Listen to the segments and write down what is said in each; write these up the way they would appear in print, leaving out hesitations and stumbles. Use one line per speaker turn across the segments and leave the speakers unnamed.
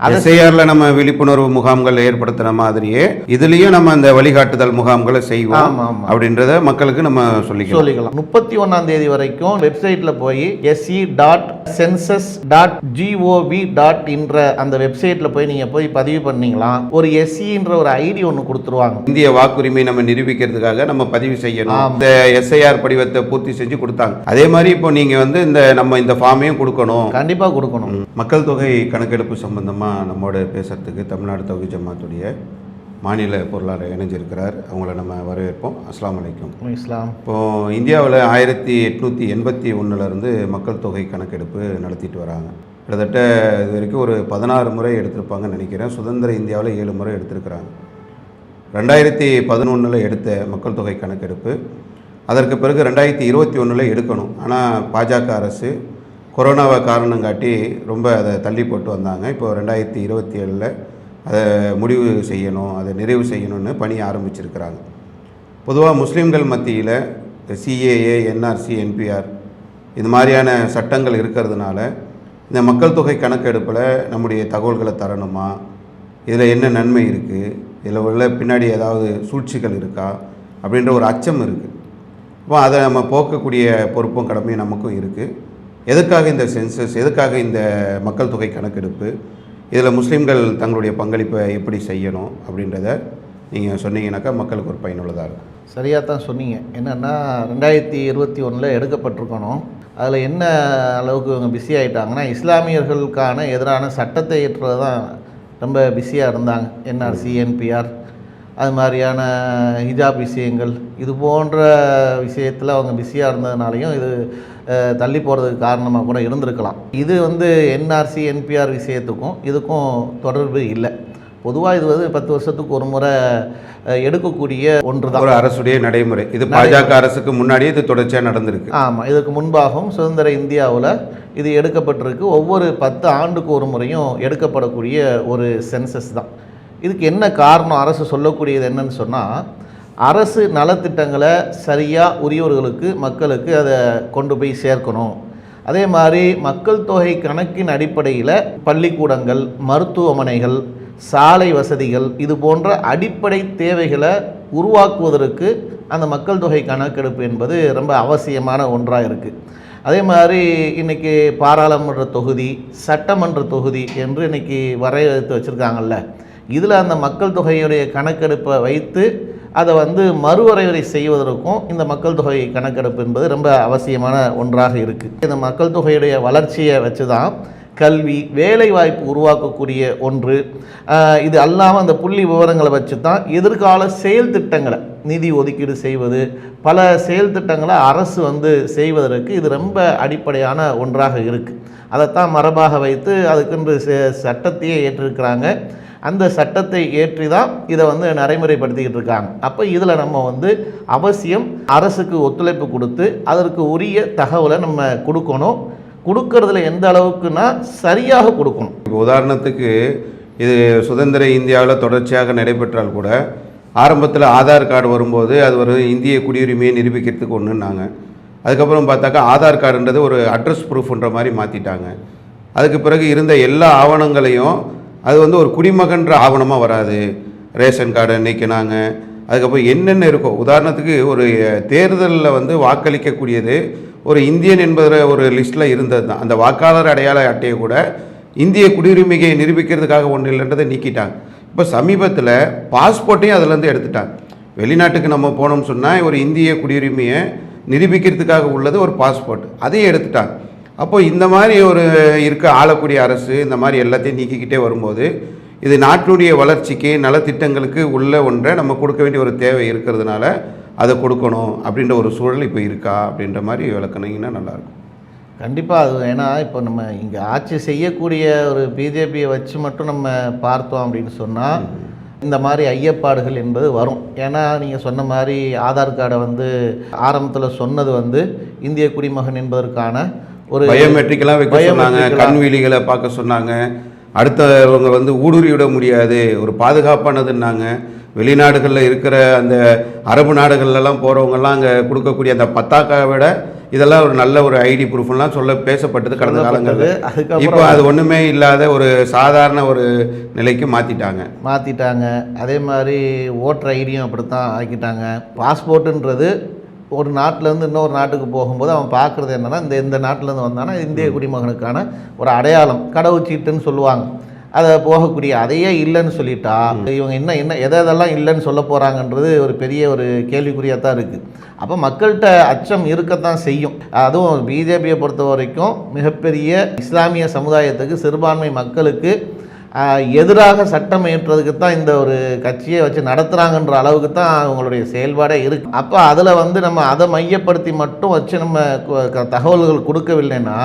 எஸ்ஐஆர்ல நம்ம விழிப்புணர்வு முகாம்கள் ஏற்படுத்தின மாதிரியே இதுலயும் நம்ம அந்த வழிகாட்டுதல் முகாம்களை செய்வோம் அப்படின்றத மக்களுக்கு நம்ம சொல்லிக்கலாம்.
31 வரைக்கும் வெப்சைட்ல போய் se.census.gov.in அந்த வெப்சைட்ல போய் நீங்க போய் பதிவு பண்ணீங்களா, ஒரு எஸ்சின்ற ஒரு ஐடி ஒன்று கொடுத்துருவாங்க.
இந்திய வாக்குரிமை நம்ம நிரூபிக்கிறதுக்காக நம்ம பதிவு செய்யணும். இந்த எஸ்ஐஆர் படிவத்தை பூர்த்தி செஞ்சு கொடுத்தாங்க. அதே மாதிரி இப்போ நீங்க வந்து நம்ம இந்த ஃபார்மையும் கொடுக்கணும்,
கண்டிப்பா கொடுக்கணும். மக்கள்
தொகை கணக்கெடுப்பு சம்பந்தமா நம்மோட பேசுறதுக்கு தமிழ்நாடு தௌஹீத் ஜமாத்துடைய மாநில பொருளாளர் இணைஞ்சிருக்கிறார். அவங்கள நம்ம வரவேற்போம். அஸ்ஸலாமு அலைக்கும்.
இஸ்லாம்.
இப்போது இந்தியாவில் 1881 மக்கள் தொகை கணக்கெடுப்பு நடத்திட்டு வராங்க. கிட்டத்தட்ட இது வரைக்கும் ஒரு 16 முறை எடுத்திருப்பாங்கன்னு நினைக்கிறேன். சுதந்திர இந்தியாவில் 7 முறை எடுத்திருக்கிறாங்க. 2011 எடுத்த மக்கள் தொகை கணக்கெடுப்பு, அதற்கு பிறகு 2021 எடுக்கணும். ஆனால் பாஜக அரசு கொரோனாவை காரணம் காட்டி ரொம்ப அதை தள்ளி போட்டு வந்தாங்க. இப்போ 2027 அதை முடிவு செய்யணும், அதை நிறைவு செய்யணும்னு பணி ஆரம்பிச்சிருக்கிறாங்க. பொதுவாக முஸ்லீம்கள் மத்தியில் சிஏஏ, என்ஆர்சி, என்பிஆர் இது மாதிரியான சட்டங்கள் இருக்கிறதுனால இந்த மக்கள் தொகை கணக்கெடுப்பில் நம்முடைய தகவல்களை தரணுமா, இதில் என்ன நன்மை இருக்குது, இதில் உள்ள பின்னாடி ஏதாவது சூழ்ச்சிகள் இருக்கா அப்படின்ற ஒரு அச்சம் இருக்குது. இப்போ அதை நம்ம போக்கக்கூடிய பொறுப்பும் கடமையும் நமக்கும் இருக்குது. எதுக்காக இந்த சென்சஸ், எதுக்காக இந்த மக்கள் தொகை கணக்கெடுப்பு, இதில் முஸ்லீம்கள் தங்களுடைய பங்களிப்பை எப்படி செய்யணும் அப்படின்றத நீங்கள் சொன்னீங்கன்னாக்கா மக்களுக்கு ஒரு பயனுள்ளதாக இருக்கும்.
சரியாக தான் சொன்னீங்க. என்னென்னா 2021 எடுக்கப்பட்டிருக்கணும். அதில் என்ன அளவுக்கு இவங்க பிஸி ஆகிட்டாங்கன்னா, இஸ்லாமியர்களுக்கான எதிரான சட்டத்தை ஏற்றுறது தான் ரொம்ப பிஸியாக இருந்தாங்க. என்ஆர்சி, என்பிஆர் அது மாதிரியான ஹிஜாப் விஷயங்கள், இது போன்ற விஷயத்தில் அவங்க பிஸியாக இருந்ததுனாலையும் இது தள்ளி போகிறதுக்கு காரணமாக கூட இருந்திருக்கலாம். இது என்ஆர்சி, என்பிஆர் விஷயத்துக்கும் இதுக்கும் தொடர்பு இல்லை. பொதுவாக இது 10 வருஷத்துக்கு ஒரு முறை எடுக்கக்கூடிய ஒன்று தான்,
ஒரு அரசுடைய நடைமுறை. இது பாஜக அரசுக்கு முன்னாடியே இது தொடர்ச்சியாக நடந்திருக்கு.
ஆமாம், இதுக்கு முன்பாகவும் சுதந்திர இந்தியாவில் இது எடுக்கப்பட்டிருக்கு. ஒவ்வொரு 10 ஆண்டுக்கு ஒரு முறையும் எடுக்கப்படக்கூடிய ஒரு சென்சஸ் தான். இதுக்கு என்ன காரணம், அரசு சொல்லக்கூடியது என்னன்னு சொன்னால், அரசு நலத்திட்டங்களை சரியாக உரியவர்களுக்கு, மக்களுக்கு அதை கொண்டு போய் சேர்க்கணும். அதே மாதிரி மக்கள் தொகை கணக்கின் அடிப்படையில் பள்ளிக்கூடங்கள், மருத்துவமனைகள், சாலை வசதிகள் இது போன்ற அடிப்படை தேவைகளை உருவாக்குவதற்கு அந்த மக்கள் தொகை கணக்கெடுப்பு என்பது ரொம்ப அவசியமான ஒன்றாக இருக்குது. அதே மாதிரி இன்றைக்கி பாராளுமன்ற தொகுதி, சட்டமன்ற தொகுதி என்று இன்றைக்கி வரையறுத்து வச்சுருக்காங்கல்ல, இதில் அந்த மக்கள் தொகையுடைய கணக்கெடுப்பை வைத்து அதை மறுவரையறை செய்வதற்கும் இந்த மக்கள் தொகை கணக்கெடுப்பு என்பது ரொம்ப அவசியமான ஒன்றாக இருக்குது. இந்த மக்கள் தொகையுடைய வளர்ச்சியை வச்சு தான் கல்வி, வேலைவாய்ப்பு உருவாக்கக்கூடிய ஒன்று. இது அல்லாமல் அந்த புள்ளி விவரங்களை வச்சு தான் எதிர்கால செயல் திட்டங்களை நிதி ஒதுக்கீடு செய்வது, பல செயல் திட்டங்களை அரசு செய்வதற்கு இது ரொம்ப அடிப்படையான ஒன்றாக இருக்குது. அதைத்தான் மரபாக வைத்து அதுக்கென்று சட்டத்தையே ஏற்றிருக்கிறாங்க. அந்த சட்டத்தை ஏற்றி தான் இதை நடைமுறைப்படுத்திக்கிட்டு இருக்காங்க. அப்போ இதில் நம்ம அவசியம் அரசுக்கு ஒத்துழைப்பு கொடுத்து அதற்கு உரிய தகவலை நம்ம கொடுக்கணும். கொடுக்கறதுல எந்த அளவுக்குன்னா சரியாக கொடுக்கணும்.
இப்போ உதாரணத்துக்கு இது சுதந்திர இந்தியாவில் தொடர்ச்சியாக நடைபெற்றால் கூட ஆரம்பத்தில் ஆதார் கார்டு வரும்போது அது ஒரு இந்திய குடியுரிமையை நிரூபிக்கிறதுக்கு ஒன்றுன்னாங்க. அதுக்கப்புறம் பார்த்தாக்கா ஆதார் கார்டுன்றது ஒரு அட்ரஸ் ப்ரூஃப்ன்ற மாதிரி மாற்றிட்டாங்க. அதுக்கு பிறகு இருந்த எல்லா ஆவணங்களையும் அது ஒரு குடிமகன்ற ஆவணமாக வராது, ரேஷன் கார்டை நீக்கினாங்க. அதுக்கப்புறம் என்னென்ன இருக்கோ, உதாரணத்துக்கு ஒரு தேர்தலில் வாக்களிக்கக்கூடியது ஒரு இந்தியன் என்பதில் ஒரு லிஸ்ட்டில் இருந்தது தான். அந்த வாக்காளர் அடையாள அட்டையை கூட இந்திய குடியுரிமையை நிரூபிக்கிறதுக்காக ஒன்று இல்லைன்றதை நீக்கிட்டாங்க. இப்போ சமீபத்தில் பாஸ்போர்ட்டையும் அதிலேருந்து எடுத்துட்டாங்க. வெளிநாட்டுக்கு நம்ம போனோம்னு சொன்னால் ஒரு இந்திய குடியுரிமையை நிரூபிக்கிறதுக்காக உள்ளது ஒரு பாஸ்போர்ட், அதையும் எடுத்துட்டாங்க. அப்போது இந்த மாதிரி ஒரு ஆளக்கூடிய அரசு இந்த மாதிரி எல்லாத்தையும் நீக்கிக்கிட்டே வரும்போது இது நாட்டினுடைய வளர்ச்சிக்கு, நலத்திட்டங்களுக்கு உள்ள ஒன்றை நம்ம கொடுக்க வேண்டிய ஒரு தேவை இருக்கிறதுனால அதை கொடுக்கணும் அப்படின்ற ஒரு சூழல் இப்போ இருக்கா அப்படின்ற மாதிரி விளக்குனீங்கன்னா நல்லாயிருக்கும்.
கண்டிப்பாக அது. ஏன்னா இப்போ நம்ம இங்கே ஆட்சி செய்யக்கூடிய ஒரு பிஜேபியை வச்சு மட்டும் நம்ம பார்த்தோம் அப்படின்னு சொன்னால் இந்த மாதிரி ஐயப்பாடுகள் என்பது வரும். ஏன்னா நீங்கள் சொன்ன மாதிரி ஆதார் கார்டை ஆரம்பத்தில் சொன்னது இந்திய குடிமகன் என்பதற்கான ஒரு
பயோமெட்ரிக்கெல்லாம் வைக்க சொன்னாங்க, கண்வீலிகளை பார்க்க சொன்னாங்க. அடுத்தவங்க ஊடுருவிட முடியாது, ஒரு பாதுகாப்பானதுன்னாங்க. வெளிநாடுகளில் இருக்கிற அந்த அரபு நாடுகள்லாம் போகிறவங்கெல்லாம் அங்கே கொடுக்கக்கூடிய அந்த பத்தாக்காவை விட இதெல்லாம் ஒரு நல்ல ஒரு ஐடி ப்ரூஃப்லாம் பேசப்பட்டது கடந்த காலங்களில். இப்போ
அதுக்கப்புறம்
அது ஒன்றுமே இல்லாத ஒரு சாதாரண ஒரு நிலைக்கு மாற்றிட்டாங்க.
அதே மாதிரி ஓட்டர் ஐடியும் அப்படித்தான் ஆக்கிட்டாங்க. பாஸ்போர்ட்டுன்றது ஒரு நாட்டிலேருந்து இன்னொரு நாட்டுக்கு போகும்போது அவன் பார்க்குறது என்னென்னா இந்த நாட்டிலேருந்து வந்தானா இந்திய குடிமகனுக்கான ஒரு அடையாளம், கடவுச்சீட்டுன்னு சொல்லுவாங்க. அதை போகக்கூடிய அதையே இல்லைன்னு சொல்லிட்டா இவங்க என்ன எதெல்லாம் இல்லைன்னு சொல்ல போகிறாங்கன்றது ஒரு பெரிய ஒரு கேள்விக்குறியாக தான் இருக்குது. அப்போ மக்கள்கிட்ட அச்சம் இருக்கத்தான் செய்யும். அதுவும் பிஜேபியை பொறுத்த வரைக்கும் மிகப்பெரிய இஸ்லாமிய சமுதாயத்துக்கு, சிறுபான்மை மக்களுக்கு எதிராக சட்டம் இயற்றுறதுக்கு தான் இந்த ஒரு கட்சியை வச்சு நடத்துகிறாங்கன்ற அளவுக்கு தான் அவங்களுடைய செயல்பாடே இருக்குது. அப்போ அதில் வந்து நம்ம அதை மையப்படுத்தி மட்டும் வச்சு நம்ம தகவல்கள் கொடுக்கவில்லைன்னா,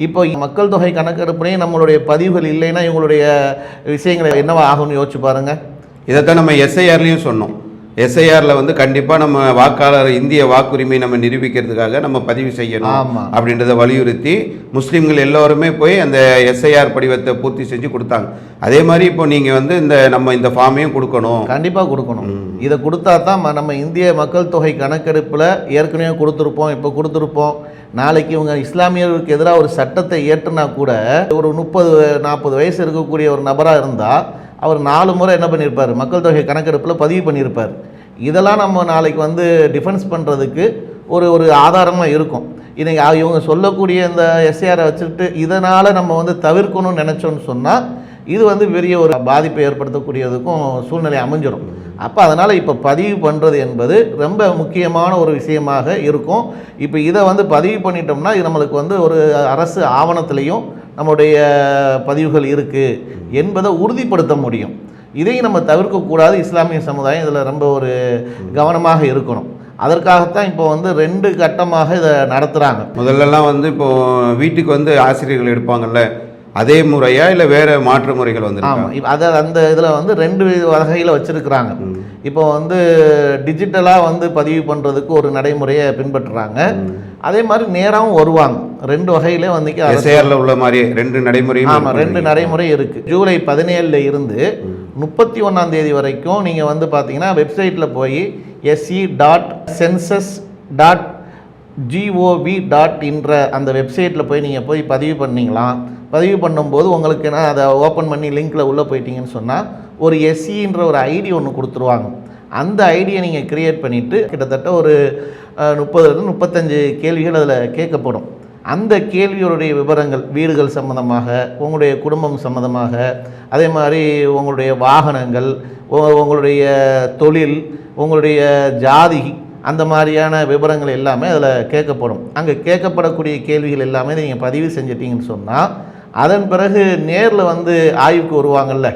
இப்போ மக்கள் தொகை கணக்கெடுப்புனே நம்மளுடைய பதிவுகள் இல்லைன்னா இவங்களுடைய விஷயங்களை என்னவா ஆகும்னு யோசிச்சு பாருங்கள்.
இதைத்தான் நம்ம எஸ்ஐஆர்லேயும் சொன்னோம். எஸ்ஐஆரில் வந்து கண்டிப்பாக நம்ம வாக்காளர் இந்திய வாக்குரிமை நம்ம நிரூபிக்கிறதுக்காக நம்ம பதிவு செய்யணும் அப்படின்றத வலியுறுத்தி முஸ்லீம்கள் எல்லோருமே போய் அந்த எஸ்ஐஆர் படிவத்தை பூர்த்தி செஞ்சு கொடுத்தாங்க. அதே மாதிரி இப்போ நீங்கள் வந்து நம்ம இந்த ஃபார்மையும் கொடுக்கணும்,
கண்டிப்பாக கொடுக்கணும். இதை கொடுத்தா தான் நம்ம இந்திய மக்கள் தொகை கணக்கெடுப்பில் ஏற்கனவே கொடுத்துருப்போம், இப்போ கொடுத்துருப்போம். நாளைக்கு இவங்க இஸ்லாமியர்களுக்கு எதிராக ஒரு சட்டத்தை இயற்றுனா கூட ஒரு 30-40 வயசு இருக்கக்கூடிய ஒரு நபராக இருந்தால் அவர் 4 முறை என்ன பண்ணியிருப்பார், மக்கள் தொகை கணக்கெடுப்பில் பதிவு பண்ணியிருப்பார். இதெல்லாம் நம்ம நாளைக்கு வந்து டிஃபென்ஸ் பண்ணுறதுக்கு ஒரு ஆதாரமாக இருக்கும். இன்றைக்கி இவங்க சொல்லக்கூடிய இந்த எஸ்ஐஆரை வச்சுக்கிட்டு இதனால் நம்ம வந்து தவிர்க்கணும்னு நினச்சோன்னு சொன்னால் இது வந்து பெரிய ஒரு பாதிப்பை ஏற்படுத்தக்கூடியதுக்கும் சூழ்நிலை அமைஞ்சிடும். அப்போ அதனால் இப்போ பதிவு பண்ணுறது என்பது ரொம்ப முக்கியமான ஒரு விஷயமாக இருக்கும். இப்போ இதை வந்து பதிவு பண்ணிட்டோம்னா இது நம்மளுக்கு வந்து ஒரு அரசு ஆவணத்திலையும் நம்முடைய பதிவுகள் இருக்குது என்பதை உறுதிப்படுத்த முடியும். இதையும் நம்ம தவிர்க்கக்கூடாது. இஸ்லாமிய சமுதாயம் இதில் ரொம்ப ஒரு கவனமாக இருக்கணும். அதற்காகத்தான் இப்போ வந்து 2 கட்டமாக இதை நடத்துகிறாங்க.
முதல்லலாம் வந்து இப்போது வீட்டுக்கு வந்து ஆசிரியர்கள் எடுப்பாங்கல்ல, அதே முறையா இல்லை வேறு மாற்று முறைகள் வந்து?
ஆமாம், அதை அந்த இதில் வந்து 2 வகையில் வச்சுருக்குறாங்க. இப்போ வந்து டிஜிட்டலாக வந்து பதிவு பண்ணுறதுக்கு ஒரு நடைமுறையை பின்பற்றுறாங்க. அதே மாதிரி நேராகவும் வருவாங்க. 2 வகையிலே வந்து
எஸ்ஐஆரில் உள்ள மாதிரி 2 நடைமுறையும்.
ஆமாம், 2 நடைமுறை இருக்குது. ஜூலை 17 இருந்து 31ஆம் தேதி வரைக்கும் நீங்கள் வந்து பார்த்தீங்கன்னா வெப்சைட்டில் போய் se.census.gov.in அந்த வெப்சைட்டில் போய் நீங்கள் போய் பதிவு பண்ணிங்களாம். பதிவு பண்ணும்போது உங்களுக்கு என்ன அதை ஓப்பன் பண்ணி லிங்க்கில் உள்ளே போயிட்டீங்கன்னு சொன்னால் ஒரு எஸ்சின்ற ஒரு ஐடி ஒன்று கொடுத்துருவாங்க. அந்த ஐடியை நீங்கள் க்ரியேட் பண்ணிவிட்டு கிட்டத்தட்ட ஒரு 30-35 கேள்விகள் அதில் கேட்கப்படும். அந்த கேள்விகளுடைய விவரங்கள், வீடுகள் சம்மந்தமாக, உங்களுடைய குடும்பம் சம்மந்தமாக, அதே மாதிரி உங்களுடைய வாகனங்கள், உங்களுடைய தொழில், உங்களுடைய ஜாதி, அந்த மாதிரியான விவரங்கள் எல்லாமே அதில் கேட்கப்படும். அங்கே கேட்கப்படக்கூடிய கேள்விகள் எல்லாமே நீங்கள் பதிவு செஞ்சிட்டிங்கன்னு சொன்னால் அதன் பிறகு நேரில் வந்து ஆய்வுக்கு வருவாங்கள்ல,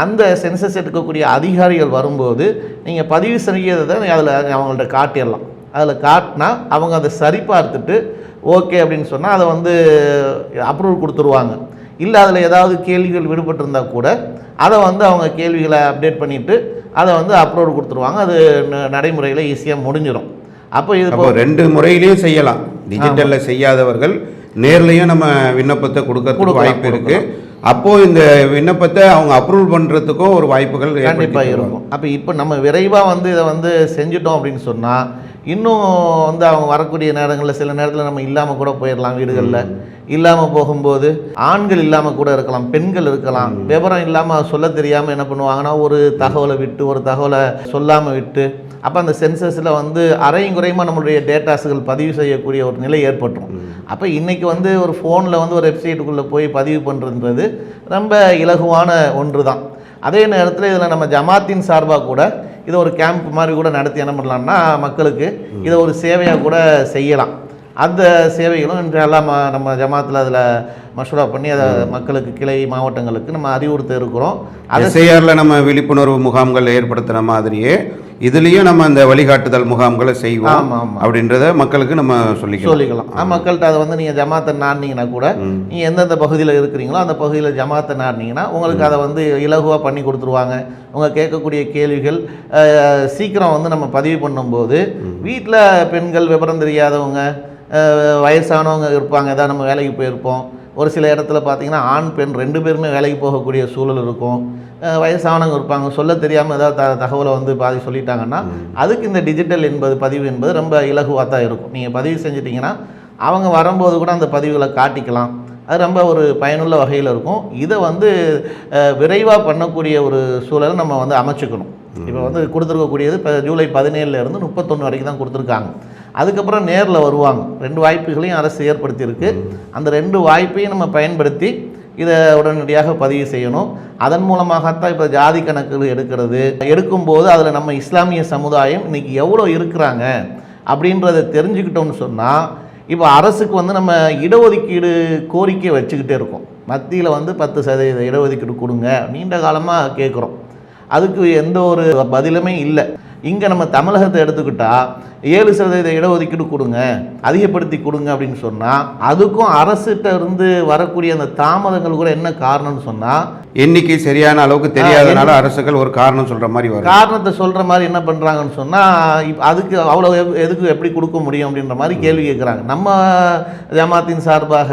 அந்த சென்சஸ் எடுக்கக்கூடிய அதிகாரிகள் வரும்போது நீங்கள் பதிவு செய்யறதை அதில் அவங்கள்ட்ட காட்டிடலாம். அதில் காட்டினா அவங்க அதை சரி பார்த்துட்டு ஓகே அப்படின்னு சொன்னால் அதை வந்து அப்ரூவல் கொடுத்துருவாங்க. இல்லை அதில் ஏதாவது கேள்விகள் விடுபட்டிருந்தால் கூட அதை வந்து அவங்க கேள்விகளை அப்டேட் பண்ணிவிட்டு அதை வந்து அப்ரூவல் கொடுத்துருவாங்க. அது நடைமுறையில் ஈஸியாக முடிஞ்சிடும். அப்போ இது
2 முறையிலையும் செய்யலாம். டிஜிட்டலில் செய்யாதவர்கள் நேர்லையும் நம்ம விண்ணப்பத்தை கொடுக்கறதுக்கு வாய்ப்பு இருக்குது. அப்போது இந்த விண்ணப்பத்தை அவங்க அப்ரூவல் பண்ணுறதுக்கும் ஒரு வாய்ப்புகள்
கண்டிப்பாக இருக்கும். அப்போ இப்போ நம்ம விரைவாக வந்து இதை வந்து செஞ்சுட்டோம் அப்படின்னு சொன்னால் இன்னும் வந்து அவங்க வரக்கூடிய நேரங்களில் சில நேரத்தில் நம்ம இல்லாமல் கூட போயிடலாம். வீடுகளில் இல்லாமல் போகும்போது ஆண்கள் இல்லாமல் கூட இருக்கலாம், பெண்கள் இருக்கலாம். விவரம் இல்லாமல் சொல்ல தெரியாமல் என்ன பண்ணுவாங்கன்னா ஒரு தகவலை விட்டு ஒரு தகவலை சொல்லாமல் விட்டு அப்போ அந்த சென்சஸில் வந்து அரையும் குறையுமா நம்மளுடைய டேட்டாஸுகள் பதிவு செய்யக்கூடிய ஒரு நிலை ஏற்பட்டுரும். அப்போ இன்றைக்கி வந்து ஒரு ஃபோனில் வந்து ஒரு வெப்சைட்டுக்குள்ளே போய் பதிவு பண்ணுறதுன்றது ரொம்ப இலகுவான ஒன்று தான். அதே நேரத்தில் இதில் நம்ம ஜமாத்தின் சார்பாக கூட இதை ஒரு கேம்ப் மாதிரி கூட நடத்தி என்ன பண்ணலாம்னா மக்களுக்கு இதை ஒரு சேவையாக கூட செய்யலாம். அந்த சேவைகளும் இன்றெல்லாம் நம்ம ஜமாத்தில் அதில் மசூரா பண்ணி அதை மக்களுக்கு கிளை மாவட்டங்களுக்கு நம்ம அறிவுறுத்த இருக்கிறோம்.
எஸ்ஐஆரில் நம்ம விழிப்புணர்வு முகாம்கள் ஏற்படுத்துகிற மாதிரியே இதுலேயும் நம்ம அந்த வழிகாட்டுதல் முகாம்களை செய்வோம் அப்படின்றத மக்களுக்கு நம்ம சொல்லிக்கலாம்.
மக்கள்கிட்ட அதை வந்து நீங்கள் ஜமாத்தை நாடினீங்கன்னா கூட நீங்கள் எந்தெந்த பகுதியில் இருக்கிறீங்களோ அந்த பகுதியில் ஜமாத்தை நாடினீங்கன்னா உங்களுக்கு அதை வந்து இலகுவாக பண்ணி கொடுத்துருவாங்க. உங்கள் கேட்கக்கூடிய கேள்விகள் சீக்கிரம் வந்து நம்ம பதிவு பண்ணும்போது வீட்டில் பெண்கள், விவரம் தெரியாதவங்க, வயசானவங்க இருப்பாங்க, ஏதாவது நம்ம வேலைக்கு போயிருப்போம், ஒரு சில இடத்துல பார்த்தீங்கன்னா ஆண் பெண் 2 பேருமே வேலைக்கு போகக்கூடிய சூழல் இருக்கும். வயசானவங்க இருப்பாங்க, சொல்ல தெரியாமல் ஏதாவது தகவலை வந்து பாதி சொல்லிட்டாங்கன்னா அதுக்கு இந்த டிஜிட்டல் பதிவு என்பது ரொம்ப இலகுவாக தான் இருக்கும். நீங்கள் பதிவு செஞ்சிட்டிங்கன்னா அவங்க வரும்போது கூட அந்த பதிவுகளை காட்டிக்கலாம். அது ரொம்ப ஒரு பயனுள்ள வகையில் இருக்கும். இதை வந்து விரைவாக பண்ணக்கூடிய ஒரு சூழலை நம்ம வந்து அமைச்சுக்கணும். இப்போ வந்து கொடுத்துருக்கக்கூடியது இப்போ ஜூலை 17 to 31 வரைக்கும் தான் கொடுத்துருக்காங்க. அதுக்கப்புறம் நேரில் வருவாங்க. 2 வாய்ப்புகளையும் அரசு ஏற்படுத்தியிருக்கு. அந்த 2 வாய்ப்பையும் நம்ம பயன்படுத்தி இதை உடனடியாக பதிவு செய்யணும். அதன் மூலமாகத்தான் இப்போ ஜாதி கணக்குகள் எடுக்கும்போது அதில் நம்ம இஸ்லாமிய சமுதாயம் இன்றைக்கி எவ்வளோ இருக்கிறாங்க அப்படின்றத தெரிஞ்சுக்கிட்டோம்னு சொன்னால், இப்போ அரசுக்கு வந்து நம்ம இடஒதுக்கீடு கோரிக்கை வச்சுக்கிட்டே இருக்கோம். மத்தியில் வந்து 10% இடஒதுக்கீடு கொடுங்க நீண்ட காலமாக கேட்குறோம். அதுக்கு எந்த ஒரு பதிலுமே இல்லை. இங்கே நம்ம தமிழகத்தை எடுத்துக்கிட்டால் 7% இடஒதுக்கீடு கொடுங்க, அதிகப்படுத்தி கொடுங்க அப்படின்னு சொன்னால் அதுக்கும் அரசிட்ட இருந்து வரக்கூடிய அந்த தாமதங்கள் கூட என்ன காரணம்னு சொன்னால்,
எண்ணிக்கை சரியான அளவுக்கு தெரியாதனால அரசுகள் ஒரு காரணம் சொல்கிற மாதிரி வரும்.
காரணத்தை சொல்கிற மாதிரி என்ன பண்ணுறாங்கன்னு சொன்னால், அதுக்கு அவ்வளோ எதுக்கு எப்படி கொடுக்க முடியும் அப்படின்ற மாதிரி கேள்வி கேட்குறாங்க. நம்ம ஜமாத்தின் சார்பாக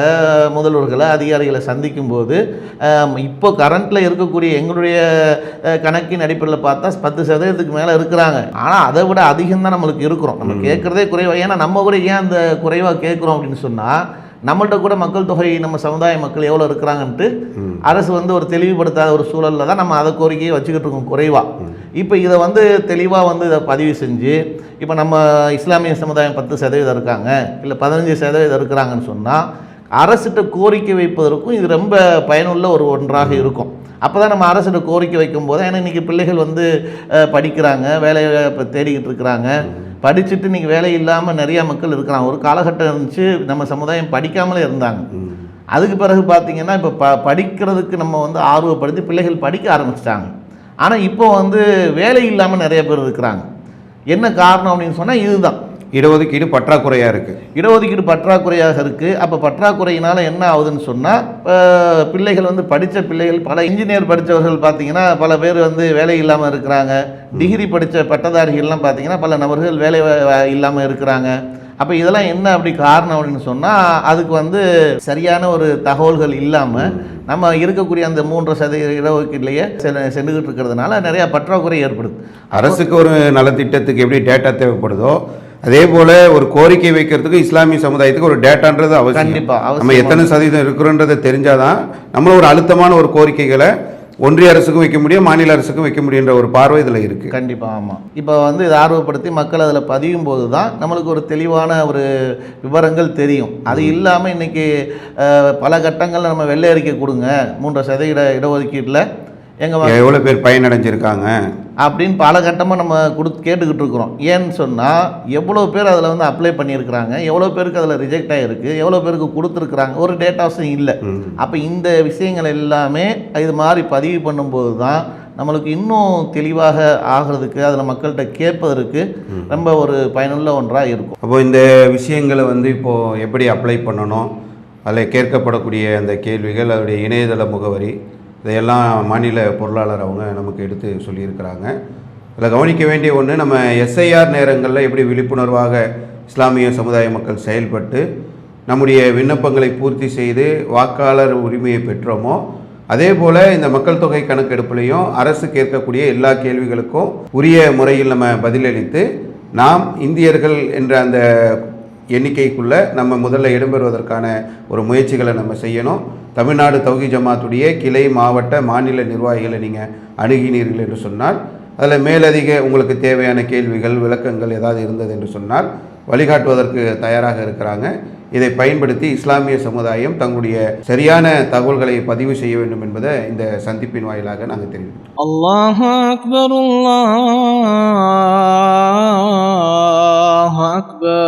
முதல்வர்களை அதிகாரிகளை சந்திக்கும் போது இப்போ கரண்ட்டில் இருக்கக்கூடிய எங்களுடைய கணக்கின் அடிப்படையில் பார்த்தா 10% மேலே இருக்கிறாங்க. ஆனால் அதை விட அதிகம் தான் நம்மளுக்கு இருக்கிறோம். நம்ம கேட்குறதே குறைவாக. ஏன்னா நம்ம கூட ஏன் அந்த குறைவாக கேட்குறோம் அப்படின்னு சொன்னால், நம்மள்கிட்ட கூட மக்கள் தொகை நம்ம சமுதாய மக்கள் எவ்வளோ இருக்கிறாங்கன்ட்டு அரசு வந்து ஒரு தெளிவுபடுத்தாத ஒரு சூழலில் தான் நம்ம அதை கோரிக்கையை வச்சுக்கிட்டு இருக்கோம் குறைவாக. இப்போ இதை வந்து தெளிவாக வந்து இதை பதிவு செஞ்சு, இப்போ நம்ம இஸ்லாமிய சமுதாயம் 10% இருக்காங்க, இல்லை 15% இருக்கிறாங்கன்னு சொன்ல் அரசிட்ட கோரிக்கை வைப்பதற்கும் இது ரொம்ப பயனுள்ள ஒன்றாக இருக்கும். அப்போ தான் நம்ம அரசிட்ட கோரிக்கை வைக்கும்போது, ஏன்னா இன்றைக்கி பிள்ளைகள் வந்து படிக்கிறாங்க, வேலையை இப்போ தேடிக்கிட்டு இருக்கிறாங்க, படிச்சுட்டு இன்றைக்கி வேலை இல்லாமல் நிறையா மக்கள் இருக்கிறாங்க. ஒரு காலகட்டம் இருந்துச்சு நம்ம சமுதாயம் படிக்காமலே இருந்தாங்க. அதுக்கு பிறகு பார்த்திங்கன்னா இப்போ படிக்கிறதுக்கு நம்ம வந்து ஆர்வப்படுத்தி பிள்ளைகள் படிக்க ஆரம்பிச்சிட்டாங்க. ஆனால் இப்போ வந்து வேலை இல்லாமல் நிறைய பேர் இருக்கிறாங்க. என்ன காரணம் அப்படின்னு சொன்னால் இதுதான்,
இடஒதுக்கீடு பற்றாக்குறையாக இருக்குது.
இடஒதுக்கீடு பற்றாக்குறையாக இருக்குது. அப்போ பற்றாக்குறையினால் என்ன ஆகுதுன்னு சொன்னால், பிள்ளைகள் வந்து படித்த பிள்ளைகள், பல இன்ஜினியர் படித்தவர்கள் பார்த்திங்கன்னா பல பேர் வந்து வேலை இல்லாமல் இருக்கிறாங்க. டிகிரி படித்த பட்டதாரிகள்லாம் பார்த்திங்கன்னா பல நபர்கள் வேலை இல்லாமல் இருக்கிறாங்க. அப்போ இதெல்லாம் என்ன அப்படி காரணம் அப்படின்னு சொன்னால், அதுக்கு வந்து சரியான ஒரு தகவல்கள் இல்லாமல் நம்ம இருக்கக்கூடிய அந்த 3% இடஒதுக்கீட்லேயே சென்றுக்கிட்டு இருக்கிறதுனால நிறையா பற்றாக்குறை ஏற்படுது.
அரசுக்கு ஒரு நலத்திட்டத்துக்கு எப்படி டேட்டா தேவைப்படுதோ அதே போல் ஒரு கோரிக்கை வைக்கிறதுக்கு இஸ்லாமிய சமுதாயத்துக்கு ஒரு டேட்டான்றது அவசியம்.
கண்டிப்பாக
நம்ம எத்தனை சதவீதம் இருக்கிறோன்றதை தெரிஞ்சாதான் நம்மளும் ஒரு அழுத்தமான ஒரு கோரிக்கைகளை ஒன்றிய அரசுக்கும் வைக்க முடியும், மாநில அரசுக்கும் வைக்க முடியுன்ற ஒரு பார்வை இதில் இருக்குது.
கண்டிப்பாக. ஆமாம். இப்போ வந்து இதை ஆர்வப்படுத்தி மக்கள் அதில் பதியும் போது தான் நம்மளுக்கு ஒரு தெளிவான ஒரு விவரங்கள் தெரியும். அது இல்லாமல் இன்றைக்கி பல கட்டங்களில் நம்ம வெள்ளை அறிக்கை கொடுங்க, 3% இடஒதுக்கீட்டில்
எவ்வளோ பேர் பயனடைஞ்சிருக்காங்க
அப்படின்னு பல கட்டமாக நம்ம கேட்டுக்கிட்டு இருக்கிறோம். ஏன்னு சொன்னால், எவ்வளோ பேர் அதில் வந்து அப்ளை பண்ணியிருக்கிறாங்க, எவ்வளோ பேருக்கு அதில் ரிஜெக்ட் ஆகிருக்கு, எவ்வளோ பேருக்கு கொடுத்துருக்குறாங்க, ஒரு டேட்டாஸும் இல்லை. அப்போ இந்த விஷயங்கள் எல்லாமே இது மாதிரி பதிவு பண்ணும்போது தான் நம்மளுக்கு இன்னும் தெளிவாக ஆகிறதுக்கு, அதில் மக்கள்கிட்ட கேட்பதற்கு ரொம்ப ஒரு பயனுள்ள ஒன்றாக இருக்கும்.
அப்போது இந்த விஷயங்களை வந்து இப்போது எப்படி அப்ளை பண்ணணும், அதில் கேட்கப்படக்கூடிய அந்த கேள்விகள், அதோடைய இணையதள முகவரி, இதையெல்லாம் மாநில பொருளாளர் அவங்க நமக்கு எடுத்து சொல்லியிருக்கிறாங்க. அதில் கவனிக்க வேண்டிய ஒன்று, நம்ம எஸ்ஐஆர் நேரங்களில் எப்படி விழிப்புணர்வாக இஸ்லாமிய சமுதாய மக்கள் செயல்பட்டு நம்முடைய விண்ணப்பங்களை பூர்த்தி செய்து வாக்காளர் உரிமையை பெற்றோமோ, அதே போல் இந்த மக்கள் தொகை கணக்கெடுப்புலையும் அரசு கேட்கக்கூடிய எல்லா கேள்விகளுக்கும் உரிய முறையில் நம்ம பதிலளித்து நாம் இந்தியர்கள் என்ற அந்த எண்ணிக்கைக்குள்ளே நம்ம முதல்ல இடம்பெறுவதற்கான ஒரு முயற்சிகளை நம்ம செய்யணும். தமிழ்நாடு தௌஹீத் ஜமாத்துடைய கிளை, மாவட்ட, மாநில நிர்வாகிகளை நீங்கள் அணுகினீர்கள் என்று சொன்னால், அதில் மேலதிக உங்களுக்கு தேவையான கேள்விகள், விளக்கங்கள் ஏதாவது இருந்தது என்று சொன்னால் வழிகாட்டுவதற்கு தயாராக இருக்கிறாங்க. இதை பயன்படுத்தி இஸ்லாமிய சமுதாயம் தங்களுடைய சரியான தகவல்களை பதிவு செய்ய வேண்டும் என்பதை இந்த சந்திப்பின் வாயிலாக நாங்கள் தெரிவிக்கிறோம்.
அல்லாஹு அக்பர், அல்லாஹு அக்பர்.